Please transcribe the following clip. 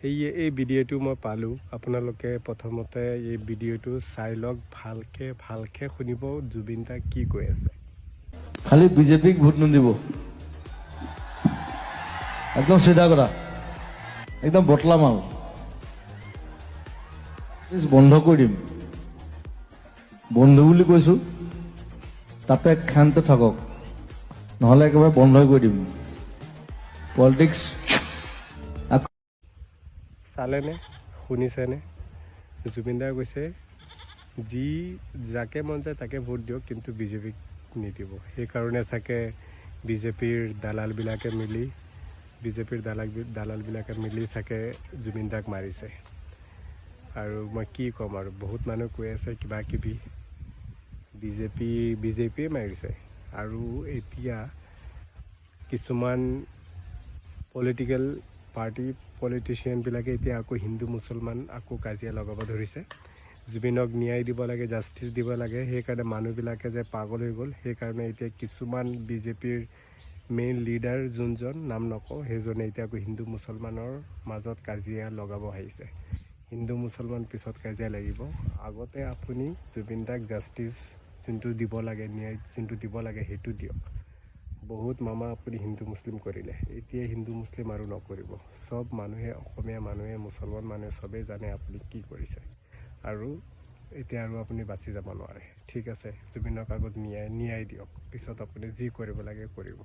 এই ভিডিঅ'টো মই পালোঁ। আপোনালোকে প্ৰথমতে এই ভিডিঅ'টো চাই লওক, ভালকে শুনিব জুবিন দা কি কৈ আছে। খালি বিজেপিক ভোট নিদিব, একদম চিধা কথা, একদম বটলা মাল বন্ধ কৰি দিম। বন্ধু বুলি কৈছো, তাতে খানতে থাকক, নহ'লে একেবাৰে বন্ধই কৰি দিম পলিটিক্স। চালেনে, শুনিছেনে? জুবিন দাই কৈছে যাকে মন যায় তাকে ভোট দিয়ক, কিন্তু বিজেপিক নিদিব। সেইকাৰণে চাগে বিজেপিৰ দালালবিলাকে মিলি চাগে জুবিন দাক মাৰিছে। আৰু মই কি ক'ম আৰু, বহুত মানুহ কৈ আছে কিবা কিবি, বিজেপিয়ে মাৰিছে। আৰু এতিয়া কিছুমান পলিটিকেল পাৰ্টি পলিটিচিয়ানবিলাকে এতিয়া আকৌ হিন্দু মুছলমান আকৌ কাজিয়া লগাব ধৰিছে। জুবিনক ন্যায় দিব লাগে, জাষ্টিছ দিব লাগে, সেইকাৰণে মানুহবিলাকে যে পাগল হৈ গ'ল। সেইকাৰণে এতিয়া কিছুমান বিজেপিৰ মেইন লিডাৰ যোনজন, নাম নকওঁ, সেইজনে এতিয়া আকৌ হিন্দু মুছলমানৰ মাজত কাজিয়া লগাব আহিছে। হিন্দু মুছলমান পিছত কাজিয়া লাগিব, আগতে আপুনি জুবিন দাক জাষ্টিছ যোনটো দিব লাগে, ন্যায় যোনটো দিব লাগে সেইটো দিয়ক। বহুত মামা আপুনি হিন্দু মুছলিম কৰিলে, এতিয়া হিন্দু মুছলিম আৰু নকৰিব। চব মানুহে, অসমীয়া মানুহে, মুছলমান মানুহে চবেই জানে আপুনি কি কৰিছে। আৰু এতিয়া আৰু আপুনি বাচি যাব নোৱাৰে। ঠিক আছে, জুবিনক আগত ন্যায় দিয়ক, পিছত আপুনি যি কৰিব লাগে কৰিব।